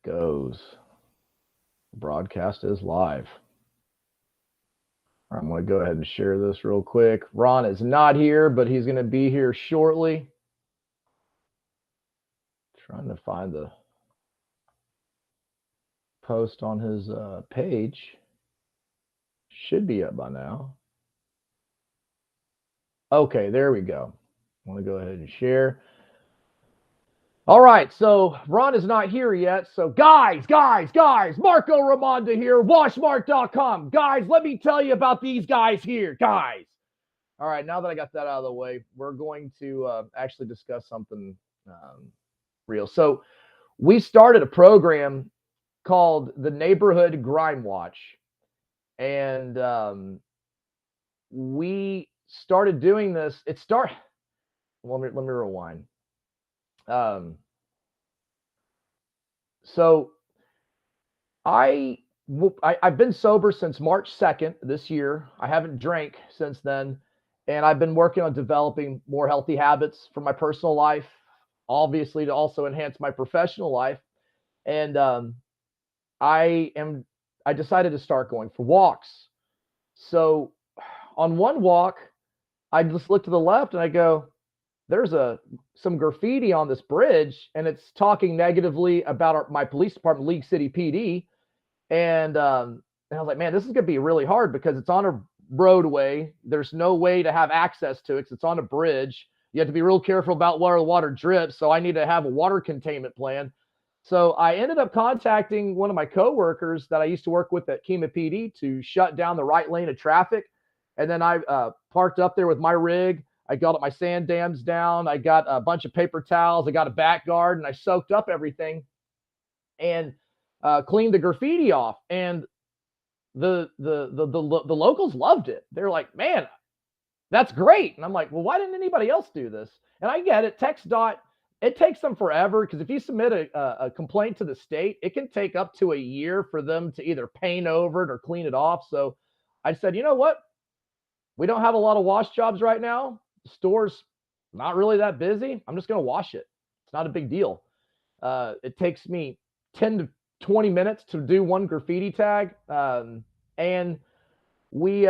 goes. Broadcast is live. I'm going to go ahead and share this real quick. Ron is not here, but he's going to be here shortly. Trying to find the post on his page. Should be up by now. Okay, there we go. I want to go ahead and share. All right, so Ron is not here yet. So guys, Marco Ramonda here, washmart.com. Guys, let me tell you about these guys here, guys. All right, now that I got that out of the way, we're going to actually discuss something real. So we started a program called the Neighborhood Grime Watch. And we started doing this. Let me rewind. So I've been sober since March 2nd this year. I haven't drank since then. And I've been working on developing more healthy habits for my personal life, obviously to also enhance my professional life. And I decided to start going for walks. So on one walk, I just look to the left and I go, there's some graffiti on this bridge, and it's talking negatively about my police department, League City PD. And I was like, man, this is going to be really hard because it's on a roadway. There's no way to have access to it because it's on a bridge. You have to be real careful about where the water drips. So I need to have a water containment plan. So I ended up contacting one of my coworkers that I used to work with at Kima PD to shut down the right lane of traffic. And then I parked up there with my rig. I got my sand dams down. I got a bunch of paper towels. I got a back guard, and I soaked up everything and cleaned the graffiti off. And the locals loved it. They're like, man, that's great. And I'm like, well, why didn't anybody else do this? And I get it. It takes them forever because if you submit a complaint to the state, it can take up to a year for them to either paint over it or clean it off. So I said, you know what? We don't have a lot of wash jobs right now. The store's not really that busy. I'm just going to wash it. It's not a big deal. It takes me 10 to 20 minutes to do one graffiti tag. And we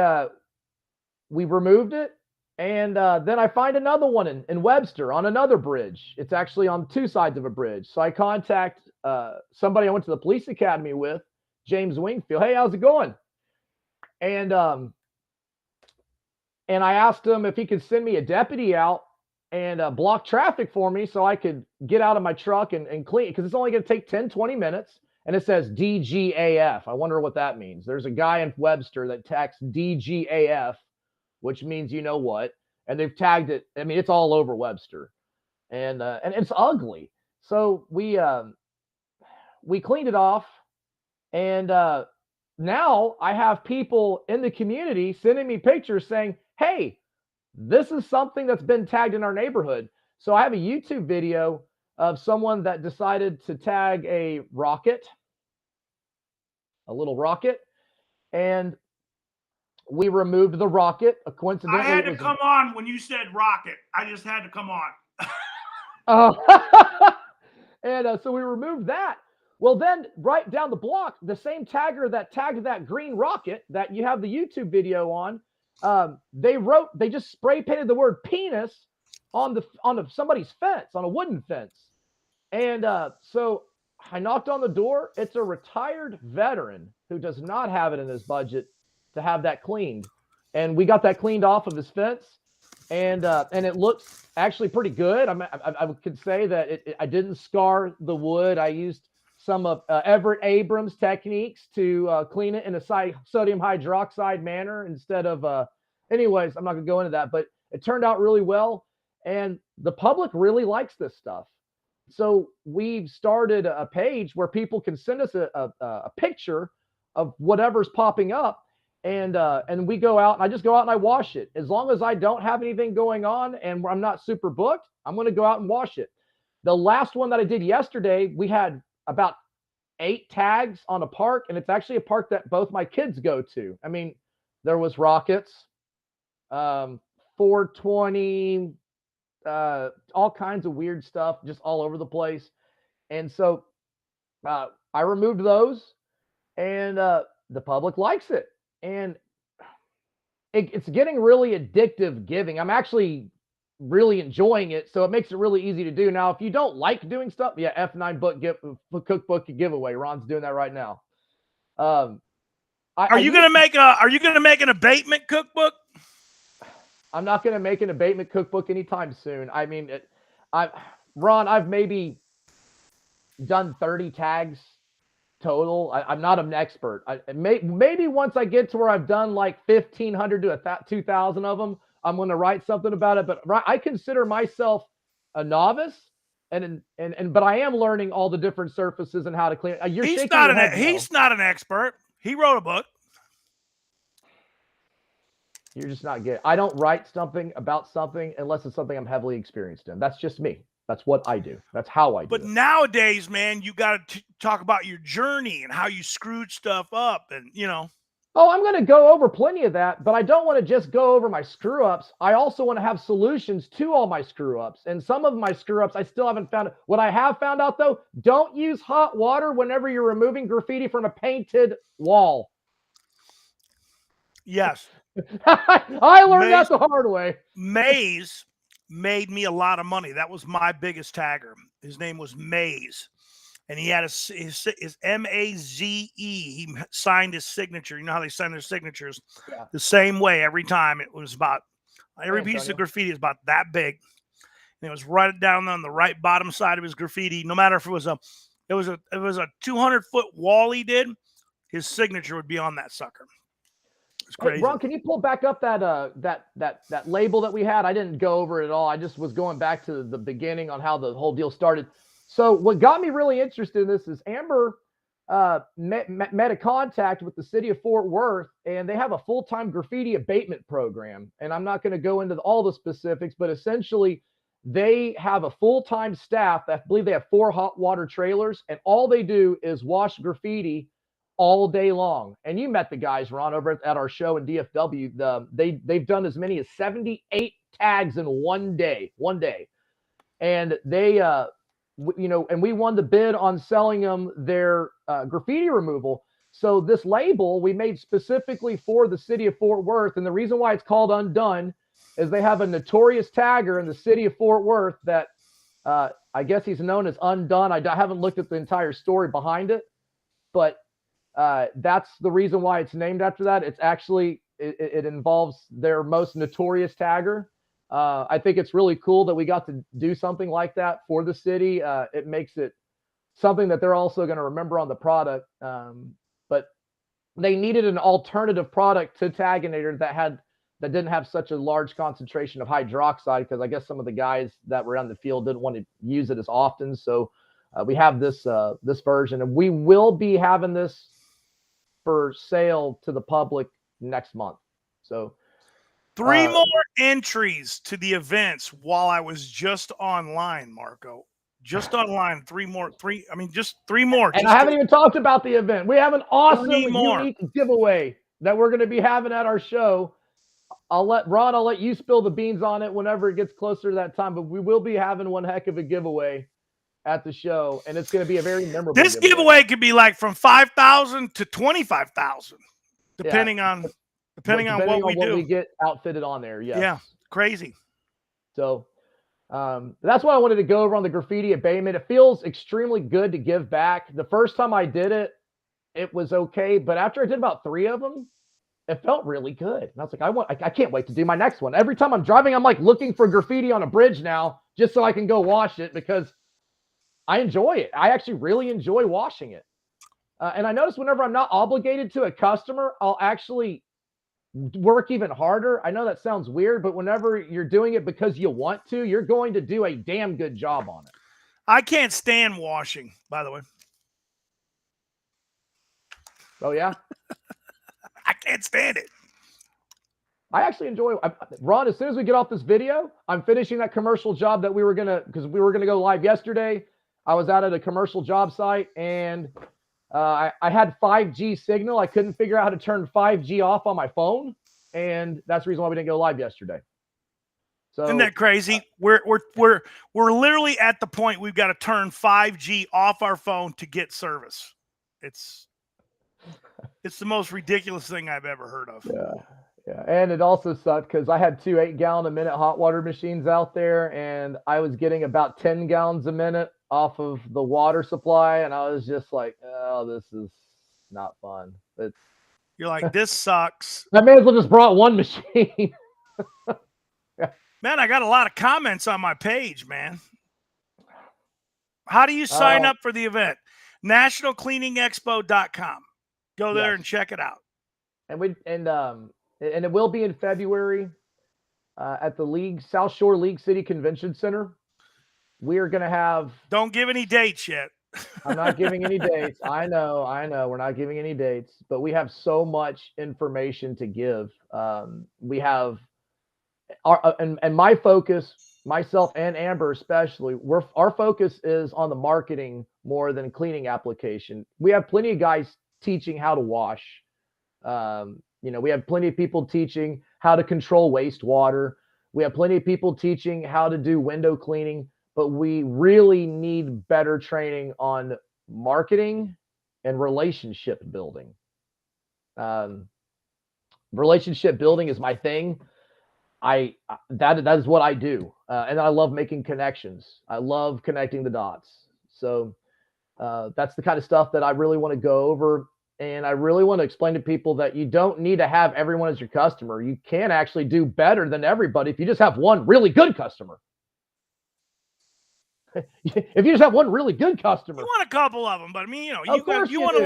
removed it. And then I find another one in Webster on another bridge. It's actually on two sides of a bridge. So I contact somebody I went to the police academy with, James Wingfield. Hey, how's it going? And I asked him if he could send me a deputy out and block traffic for me so I could get out of my truck and clean, because it's only going to take 10, 20 minutes. And it says DGAF. I wonder what that means. There's a guy in Webster that tags DGAF, which means you know what. And they've tagged it. I mean, it's all over Webster. And it's ugly. So we cleaned it off. And now I have people in the community sending me pictures saying, hey, this is something that's been tagged in our neighborhood. So I have a YouTube video of someone that decided to tag a little rocket, and we removed the rocket. Coincidentally, I had to come on when you said rocket. I just had to come on. And so we removed that. Well, then right down the block, the same tagger that tagged that green rocket that you have the YouTube video on, they just spray painted the word penis on somebody's fence, on a wooden fence. And so I knocked on the door. It's a retired veteran who does not have it in his budget to have that cleaned. And we got that cleaned off of his fence. And it looks actually pretty good. I could say that I didn't scar the wood. I used some of Everett Abrams techniques to clean it in a sodium hydroxide manner instead of, anyways, I'm not going to go into that, but it turned out really well. And the public really likes this stuff. So we've started a page where people can send us a picture of whatever's popping up. And we go out, and I just go out and I wash it. As long as I don't have anything going on and I'm not super booked, I'm going to go out and wash it. The last one that I did yesterday, we had about 8 tags on a park, and it's actually a park that both my kids go to. I mean, there was rockets, 420, all kinds of weird stuff, just all over the place. And so I removed those, and the public likes it. And it's getting really addictive giving. I'm actually really enjoying it, so it makes it really easy to do. Now, if you don't like doing stuff, yeah, F9 cookbook giveaway. Ron's doing that right now. Are you gonna make an abatement cookbook? I'm not gonna make an abatement cookbook anytime soon. I mean, Ron, I've maybe done 30 tags total. I'm not an expert. Maybe once I get to where I've done like 1,500 to 2,000 of them, I'm going to write something about it. But I consider myself a novice, but I am learning all the different surfaces and how to clean it. He's not an expert. He wrote a book. You're just not good. I don't write something about something unless it's something I'm heavily experienced in. That's just me. That's what I do. That's how I do it. But nowadays, man, you got to talk about your journey and how you screwed stuff up, and Oh, I'm going to go over plenty of that, but I don't want to just go over my screw-ups. I also want to have solutions to all my screw-ups. And some of my screw-ups I still haven't found. What I have found out, though, don't use hot water whenever you're removing graffiti from a painted wall. Yes. I learned that the hard way. Maze made me a lot of money. That was my biggest tagger. His name was Maze. And he had his M-A-Z-E. He signed his signature. You know how they sign their signatures? Yeah. The same way every time. It was about, every piece of graffiti is about that big. And it was right down on the right bottom side of his graffiti. No matter if it was a 200-foot wall he did, his signature would be on that sucker. It's crazy. Hey, Ron, can you pull back up that label that we had? I didn't go over it at all. I just was going back to the beginning on how the whole deal started. So what got me really interested in this is Amber met a contact with the city of Fort Worth, and they have a full-time graffiti abatement program. And I'm not going to go into all the specifics, but essentially they have a full-time staff. I believe they have 4 hot water trailers, and all they do is wash graffiti all day long. And you met the guys, Ron, over at our show in DFW. They've done as many as 78 tags in one day. And they and we won the bid on selling them their graffiti removal. So this label we made specifically for the city of Fort Worth. And the reason why it's called Undone is they have a notorious tagger in the city of Fort Worth that I guess he's known as Undone. I haven't looked at the entire story behind it, but that's the reason why it's named after that. It's actually, it involves their most notorious tagger. I think it's really cool that we got to do something like that for the city. It makes it something that they're also going to remember on the product. But they needed an alternative product to Taganator that didn't have such a large concentration of hydroxide, because I guess some of the guys that were on the field didn't want to use it as often. So we have this version, and we will be having this for sale to the public next month. So 3 more entries to the events while I was just online, Marco. Just online, 3 more. Just 3 more. And I haven't even talked about the event. We have an awesome unique giveaway that we're going to be having at our show. I'll let you spill the beans on it whenever it gets closer to that time, but we will be having one heck of a giveaway at the show, and it's going to be a very memorable This giveaway could be like from 5,000 to 25,000, depending on what we get outfitted on there. Yes. Yeah, crazy. So that's what I wanted to go over on the graffiti abatement. It feels extremely good to give back. The first time I did it, it was okay, but after I did about 3 of them, it felt really good. And I was like, I can't wait to do my next one. Every time I'm driving, I'm like looking for graffiti on a bridge now, just so I can go wash it, because I enjoy it. I actually really enjoy washing it. And I notice whenever I'm not obligated to a customer, I'll actually work even harder. I know that sounds weird, but whenever you're doing it because you want to, you're going to do a damn good job on it. I can't stand washing, by the way. Oh, yeah? I can't stand it. I actually enjoy it. Ron, as soon as we get off this video, I'm finishing that commercial job that we were going to go live yesterday. I was out at a commercial job site, and I had 5G signal. I couldn't figure out how to turn 5G off on my phone, and that's the reason why we didn't go live yesterday. So isn't that crazy? We're literally at the point we've got to turn 5G off our phone to get service. It's the most ridiculous thing I've ever heard of. Yeah, and it also sucked because I had 2 8-gallon-a-minute hot water machines out there, and I was getting about 10 gallons a minute off of the water supply, and I was just like, "Oh, this is not fun." It's You're like, this sucks. I may as well just brought one machine. Man, I got a lot of comments on my page, man. How do you sign up for the event? nationalcleaningexpo.com. Go there and check it out. And it will be in February at the South Shore League City Convention Center. We are going to have. Don't give any dates yet. I'm not giving any dates. I know. We're not giving any dates, but we have so much information to give. We have and my focus, myself and Amber especially, our focus is on the marketing more than cleaning application. We have plenty of guys teaching how to wash. We have plenty of people teaching how to control wastewater. We have plenty of people teaching how to do window cleaning, but we really need better training on marketing and relationship building. Relationship building is my thing. That is what I do, and I love making connections. I love connecting the dots. So that's the kind of stuff that I really want to go over, and I really want to explain to people that you don't need to have everyone as your customer. You can actually do better than everybody if you just have one really good customer. If you just have one really good customer, you want a couple of them, but I mean, you want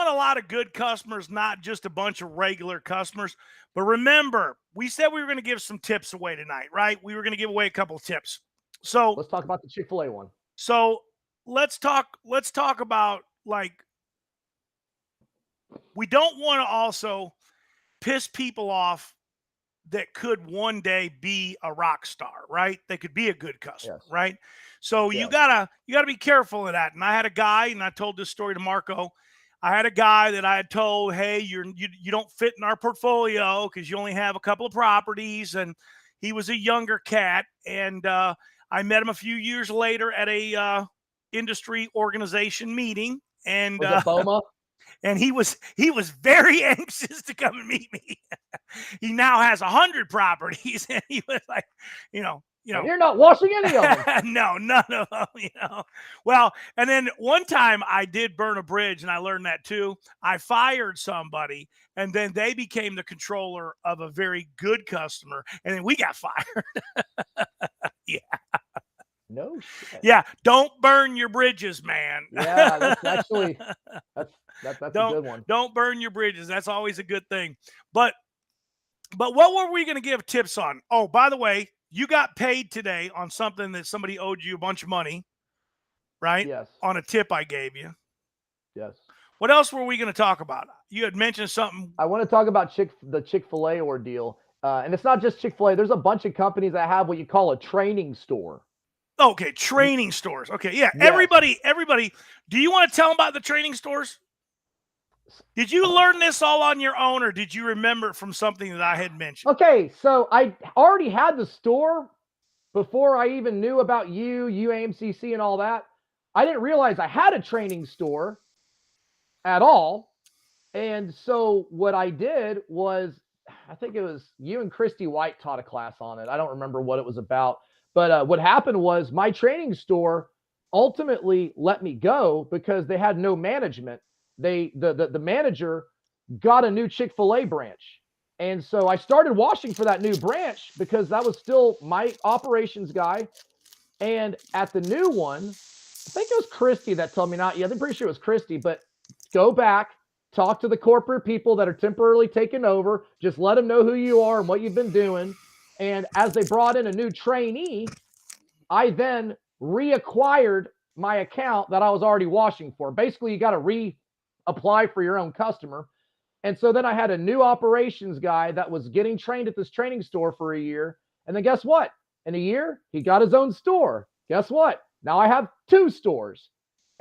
a lot of good customers, not just a bunch of regular customers. But remember, we said we were going to give some tips away tonight, right? We were going to give away a couple of tips. So let's talk about the Chick-fil-A one. So let's talk about, like, we don't want to also piss people off that could one day be a rock star, right? They could be a good customer, right? So you gotta be careful of that. And I had a guy, and I told this story to Marco. I had a guy that I had told, hey, you don't fit in our portfolio because you only have a couple of properties. And he was a younger cat. And I met him a few years later at a industry organization meeting. And was it BOMA? And he was very anxious to come and meet me. He now has 100 properties, and he was like, you're not washing any of them. No, none of them. Well, and then one time I did burn a bridge, and I learned that too. I fired somebody, and then they became the controller of a very good customer, and then we got fired. Yeah. No shit. Yeah, don't burn your bridges, man. Yeah, that's actually that's a good one. Don't burn your bridges. That's always a good thing. But what were we going to give tips on? Oh, by the way, you got paid today on something that somebody owed you a bunch of money, right? Yes. On a tip I gave you. Yes. What else were we going to talk about? You had mentioned something. I want to talk about the Chick-fil-A ordeal. And it's not just Chick-fil-A. There's a bunch of companies that have what you call a training store. Okay, training stores. Okay, yeah. Yes. Everybody. Do you want to tell them about the training stores? Did you learn this all on your own, or did you remember it from something that I had mentioned? Okay, so I already had the store before I even knew about UAMCC and all that. I didn't realize I had a training store at all. And so what I did was, I think it was you and Christy White taught a class on it. I don't remember what it was about. But what happened was my training store ultimately let me go because they had no management. The manager got a new Chick-fil-A branch. And so I started washing for that new branch because that was still my operations guy. And at the new one, I think it was Christy that told me not yet. I'm pretty sure it was Christy, but go back, talk to the corporate people that are temporarily taking over. Just let them know who you are and what you've been doing. And as they brought in a new trainee, I then reacquired my account that I was already washing for. Basically, you got to reapply for your own customer. And so then I had a new operations guy that was getting trained at this training store for a year. And then guess what? In a year, he got his own store. Guess what? Now I have 2 stores.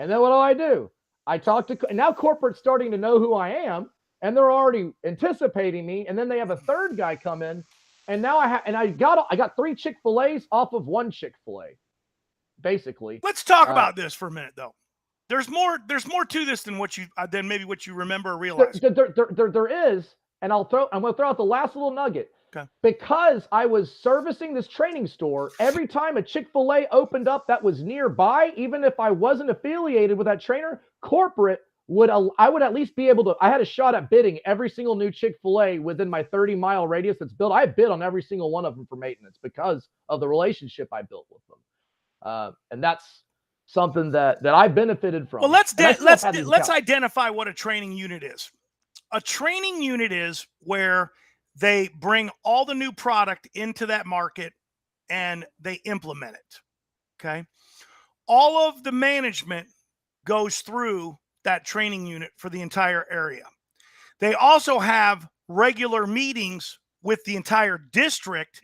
And then what do? I talk to, and now corporate's starting to know who I am, and they're already anticipating me. And then they have a third guy come in. And now I got 3 Chick-fil-A's off of 1 Chick-fil-A, basically. Let's talk about this for a minute, though. There's more to this than maybe what you remember or realize. There is, and I'm going to throw out the last little nugget. Okay. Because I was servicing this training store, every time a Chick-fil-A opened up that was nearby, even if I wasn't affiliated with that trainer, corporate I would at least be able to, I had a shot at bidding every single new Chick-fil-A within my 30-mile radius that's built. I bid on every single one of them for maintenance because of the relationship I built with them. And that's something that I benefited from. Well, let's identify what a training unit is. A training unit is where they bring all the new product into that market and they implement it. Okay. All of the management goes through that training unit for the entire area. They also have regular meetings with the entire district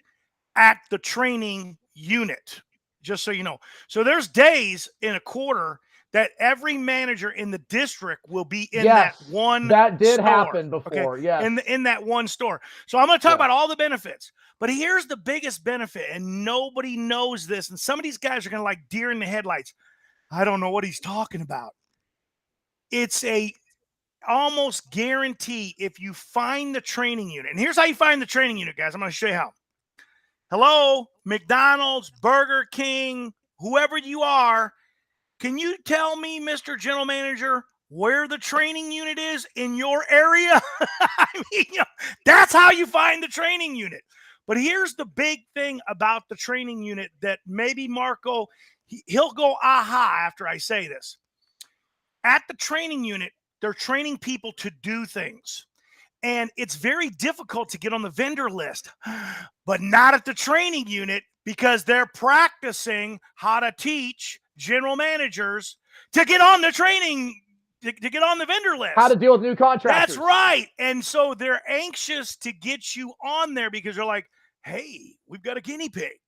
at the training unit, just so you know. So there's days in a quarter that every manager in the district will be in that one that did store, happen before. Okay? Yes. In that one store. So I'm going to talk about all the benefits, but here's the biggest benefit, and nobody knows this, and some of these guys are going to like deer in the headlights. I don't know what he's talking about. It's a almost guarantee if you find the training unit. And here's how you find the training unit, guys. I'm going to show you how. Hello, McDonald's, Burger King, whoever you are. Can you tell me, Mr. General Manager, where the training unit is in your area? I mean, that's how you find the training unit. But here's the big thing about the training unit that maybe Marco, he'll go aha after I say this. At the training unit, they're training people to do things. And it's very difficult to get on the vendor list, but not at the training unit because they're practicing how to teach general managers to get on the training, to get on the vendor list. How to deal with new contractors. That's right. And so they're anxious to get you on there because they're like, hey, we've got a guinea pig.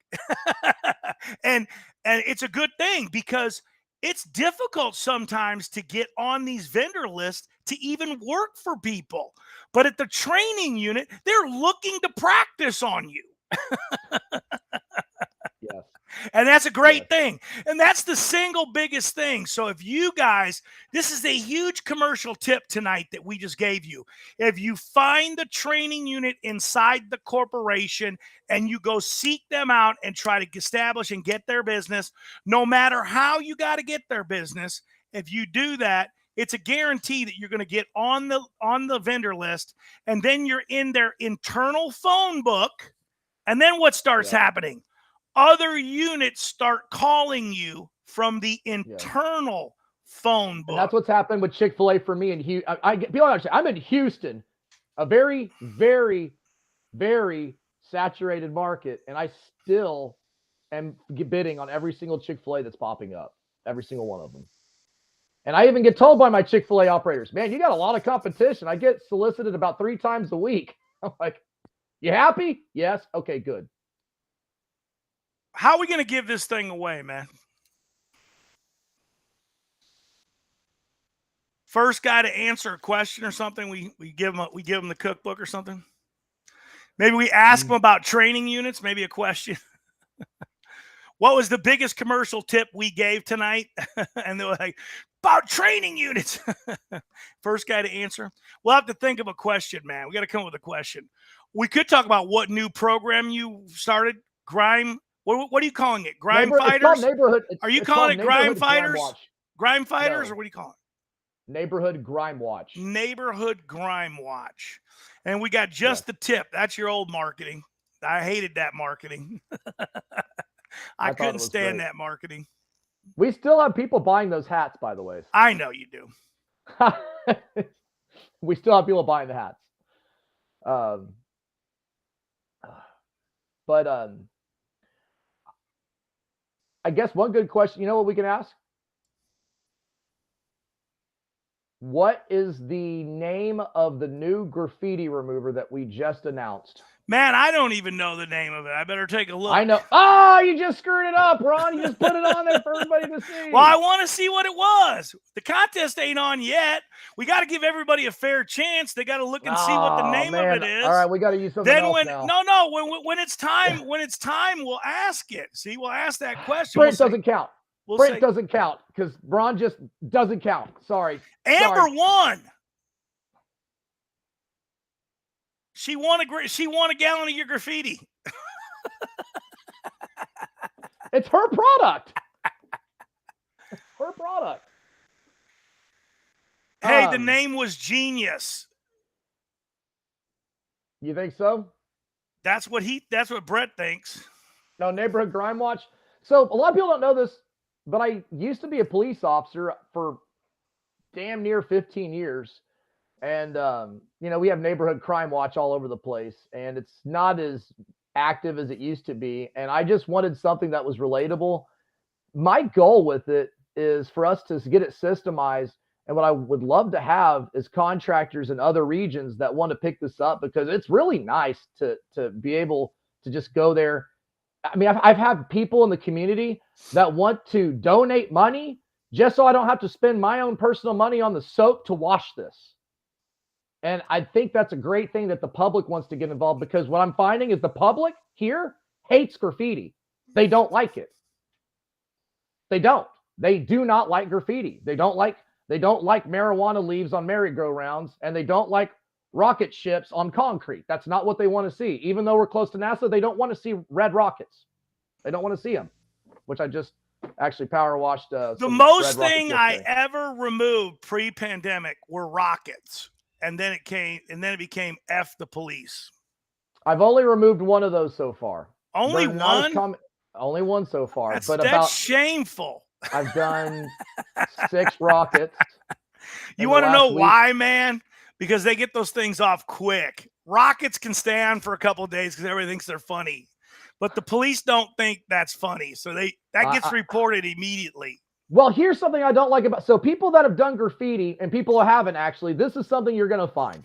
and it's a good thing because it's difficult sometimes to get on these vendor lists to even work for people. But at the training unit, they're looking to practice on you. Yes. And that's a great thing. And that's the single biggest thing. So if you guys, this is a huge commercial tip tonight that we just gave you. If you find the training unit inside the corporation and you go seek them out and try to establish and get their business, no matter how you got to get their business, if you do that, it's a guarantee that you're going to get on the vendor list, and then you're in their internal phone book. And then what starts happening? Other units start calling you from the internal phone book. And that's what's happened with Chick-fil-A for me. And people understand, I'm in Houston, a very, very, very saturated market, and I still am bidding on every single Chick-fil-A that's popping up, every single one of them. And I even get told by my Chick-fil-A operators, man, you got a lot of competition. I get solicited about 3 times a week. I'm like, you happy? Yes. Okay, good. How are we going to give this thing away, man? First guy to answer a question or something, we give him the cookbook or something. Maybe we ask them about training units, maybe a question. What was the biggest commercial tip we gave tonight? And they were like, about training units. First guy to answer. We'll have to think of a question, man. We got to come up with a question. We could talk about what new program you started, Grime. What are you calling it? Grime Fighters? Neighborhood. Are you calling it Grime Fighters? Grime Fighters, or what do you call it? Neighborhood Grime Watch. Neighborhood Grime Watch. And we got just the tip. That's your old marketing. I hated that marketing. I couldn't stand that marketing. We still have people buying those hats, by the way. I know you do. We still have people buying the hats. But I guess one good question, you know what we can ask? What is the name of the new graffiti remover that we just announced? Man, I don't even know the name of it. I better take a look. I know. Oh, you just screwed it up, Ron. You just put it on there for everybody to see. Well, I want to see what it was. The contest ain't on yet. We got to give everybody a fair chance. They got to look and see what the name of it is. All right, we got to use something else now. No. When it's time, we'll ask it. See, we'll ask that question. Sprint doesn't count. We'll Brent say doesn't count because Braun just doesn't count. Sorry. Amber Sorry. won. She won a gallon of your graffiti. It's her product. It's her product. Hey, the name was genius. You think so? That's what Brett thinks. No, Neighborhood Crime Watch. So a lot of people don't know this, but I used to be a police officer for damn near 15 years. And, we have Neighborhood Crime Watch all over the place, and it's not as active as it used to be. And I just wanted something that was relatable. My goal with it is for us to get it systemized. And what I would love to have is contractors in other regions that want to pick this up, because it's really nice to be able to just go there. I mean, I've had people in the community that want to donate money just so I don't have to spend my own personal money on the soap to wash this. And I think that's a great thing that the public wants to get involved, because what I'm finding is the public here hates graffiti. They don't like it. They don't. They do not like graffiti. They don't like marijuana leaves on merry-go-rounds, and they don't like rocket ships on concrete. That's not what they want to see. Even though we're close to NASA, they don't want to see red rockets. They don't want to see them, which I just actually power washed. The most thing I ever removed pre-pandemic were rockets, and then it became F the police. I've only removed one of those so far. Only one? Only one so far. That's shameful. I've done 6 rockets. You want to know why, man? Because they get those things off quick. Rockets can stand for a couple of days because everybody thinks they're funny. But the police don't think that's funny. So that gets reported immediately. Well, here's something I don't like about, so people that have done graffiti and people who haven't actually, this is something you're going to find.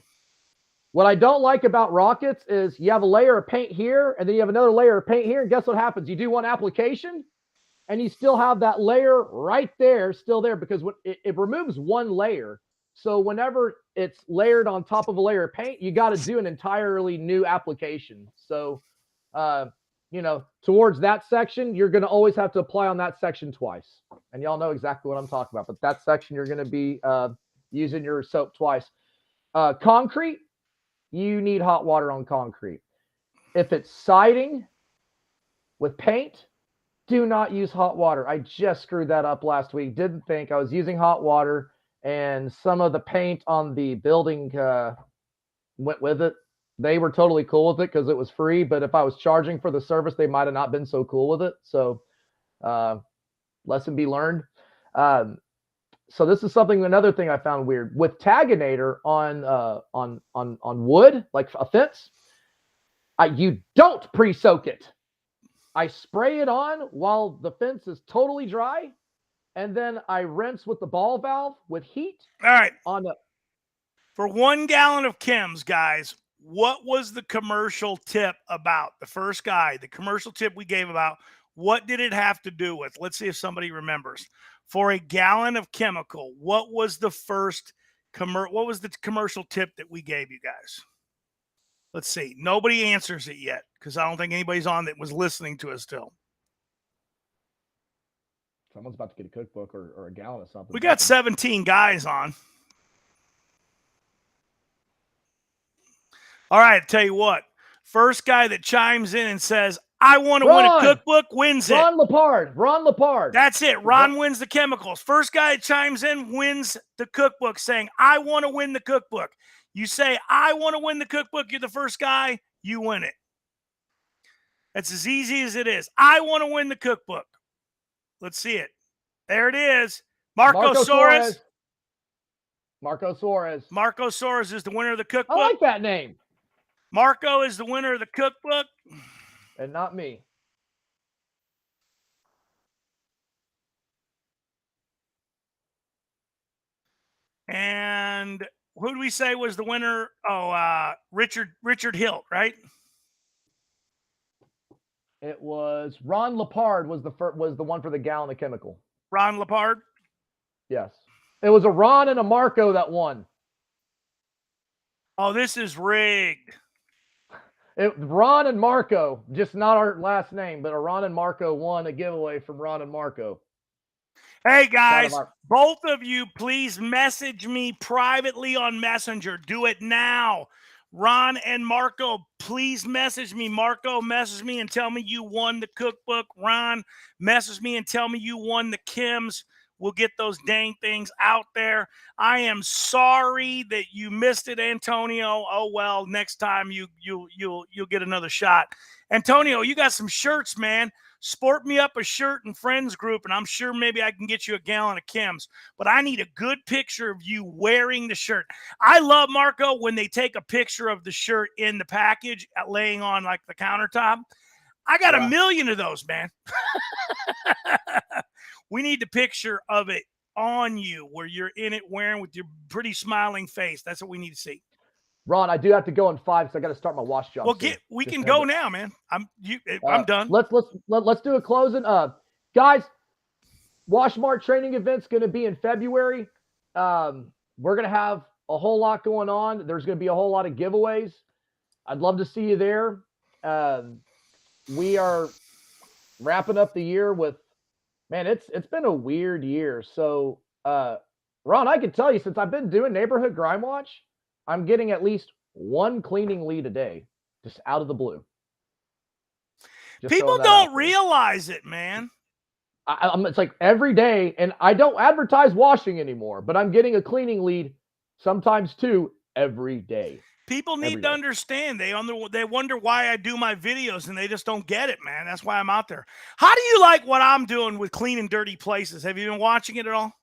What I don't like about rockets is you have a layer of paint here, and then you have another layer of paint here, and guess what happens? You do one application, and you still have that layer right there, still there, because it removes one layer. So whenever it's layered on top of a layer of paint, you got to do an entirely new application. So, towards that section, you're going to always have to apply on that section twice. And y'all know exactly what I'm talking about. But that section, you're going to be using your soap twice. Concrete, you need hot water on concrete. If it's siding with paint, do not use hot water. I just screwed that up last week. Didn't think I was using hot water, and some of the paint on the building went with it. They were totally cool with it because it was free, but if I was charging for the service, they might have not been so cool with it. So lesson be learned. So this is another thing I found weird with Taganator on wood, like a fence. You don't pre-soak it. I spray it on while the fence is totally dry, and then I rinse with the ball valve with heat. All right. For 1 gallon of chems, guys, what was the commercial tip about? The first guy, the commercial tip we gave about, what did it have to do with? Let's see if somebody remembers. For a gallon of chemical, what was the commercial tip that we gave you guys? Let's see. Nobody answers it yet because I don't think anybody's on that was listening to us still. Someone's about to get a cookbook or a gallon of something. We got 17 guys on. All right, tell you what. First guy that chimes in and says, I want to win a cookbook, wins it. Ron Lepard. That's it. Ron wins the chemicals. First guy that chimes in wins the cookbook, saying, I want to win the cookbook. You say, I want to win the cookbook. You're the first guy. You win it. That's as easy as it is. I want to win the cookbook. Let's see it. There it is. Marco Suarez. Marco Suarez. Marco Suarez is the winner of the cookbook. I like that name. Marco is the winner of the cookbook. And not me. And who do we say was the winner? Oh, Richard Hilt, right? It was Ron Lepard was the one for the gallon of chemical. Ron Lepard? Yes. It was a Ron and a Marco that won. Oh, this is rigged. Ron and Marco, just not our last name, but a Ron and Marco won a giveaway from Ron and Marco. Hey, Side of guys, our both of you, please message me privately on Messenger. Do it now. Ron and Marco, please message me. Marco, message me and tell me you won the cookbook. Ron, message me and tell me you won the Kims. We'll get those dang things out there. I am sorry that you missed it, Antonio. Oh well, next time you'll get another shot. Antonio, you got some shirts, man. Sport me up a shirt in friends group, and I'm sure maybe I can get you a gallon of Kim's. But I need a good picture of you wearing the shirt. I love, Marco, when they take a picture of the shirt in the package laying on like the countertop. I got a million of those, man. We need the picture of it on you where you're in it wearing with your pretty smiling face. That's what we need to see. Ron, I do have to go in 5 because I got to start my wash job. Well, we can go now, man. I'm done. Let's do a closing. Guys, Wash Mart training event's going to be in February. We're going to have a whole lot going on. There's going to be a whole lot of giveaways. I'd love to see you there. We are wrapping up the year with, man, it's been a weird year. So, Ron, I can tell you, since I've been doing Neighborhood Grime Watch, I'm getting at least one cleaning lead a day, just out of the blue. People don't realize it, man. It's like every day, and I don't advertise washing anymore, but I'm getting a cleaning lead, sometimes 2, every day. People need to understand. They wonder why I do my videos, and they just don't get it, man. That's why I'm out there. How do you like what I'm doing with cleaning dirty places? Have you been watching it at all?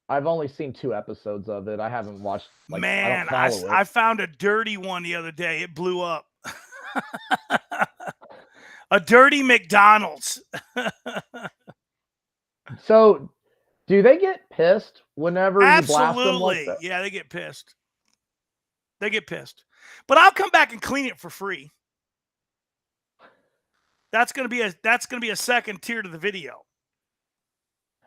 I've only seen 2 episodes of it. I haven't watched. Man, I found a dirty one the other day. It blew up. A dirty McDonald's. So, do they get pissed whenever you blast them like that? Yeah, they get pissed. They get pissed. But I'll come back and clean it for free. That's gonna be a second tier to the video.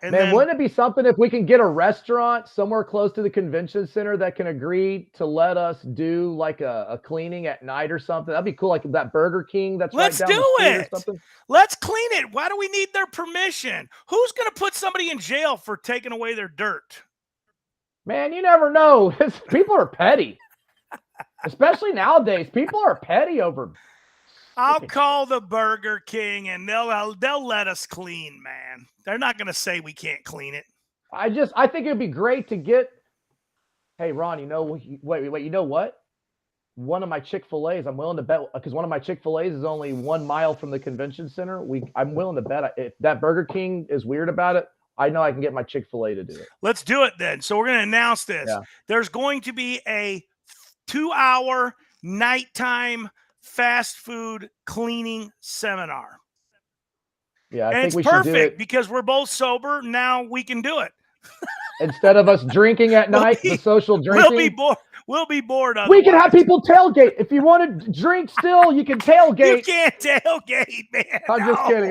And man, wouldn't it be something if we can get a restaurant somewhere close to the convention center that can agree to let us do like a cleaning at night or something? That'd be cool, like that Burger King that's right down the street or something. Let's clean it. Why do we need their permission? Who's going to put somebody in jail for taking away their dirt? Man, you never know. People are petty. Especially nowadays. People are petty over. I'll call the Burger King and they'll let us clean, man. They're not going to say we can't clean it. I think it'd be great to get. Hey, Ron, wait, you know what? One of my Chick-fil-A's, I'm willing to bet, because one of my Chick-fil-A's is only 1 mile from the convention center. I'm willing to bet if that Burger King is weird about it, I know I can get my Chick-fil-A to do it. Let's do it then. So we're going to announce this. Yeah. There's going to be a 2-hour nighttime fast food cleaning seminar. Yeah, I think we should do it because we're both sober. Now we can do it. Instead of us drinking at night, the social drinking. We'll be bored. We can have people tailgate. If you want to drink still, you can tailgate. You can't tailgate, man. I'm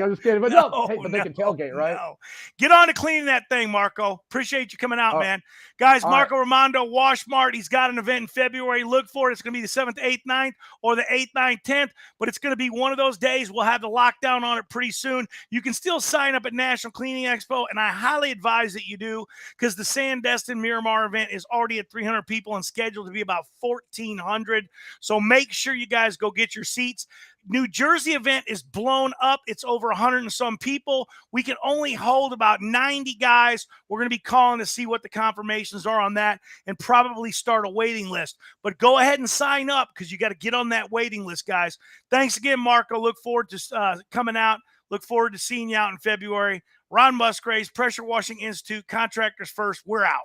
just kidding. But they can tailgate, right? No. Get on to cleaning that thing, Marco. Appreciate you coming out, man. Guys, Marco Raimondo, Wash Mart. He's got an event in February. Look for it. It's going to be the 7th, 8th, 9th, or the 8th, 9th, 10th. But it's going to be one of those days. We'll have the lockdown on it pretty soon. You can still sign up at National Cleaning Expo, and I highly advise that you do, because the Sandestin Miramar event is already at 300 people and scheduled to be about 1,400. So make sure you guys go get your seats. New Jersey event is blown up. It's over 100 and some people. We can only hold about 90 guys. We're going to be calling to see what the confirmations are on that and probably start a waiting list. But go ahead and sign up, because you got to get on that waiting list, guys. Thanks again, Marco. Look forward to coming out. Look forward to seeing you out in February. Ron Musgraves, Pressure Washing Institute, Contractors First. We're out.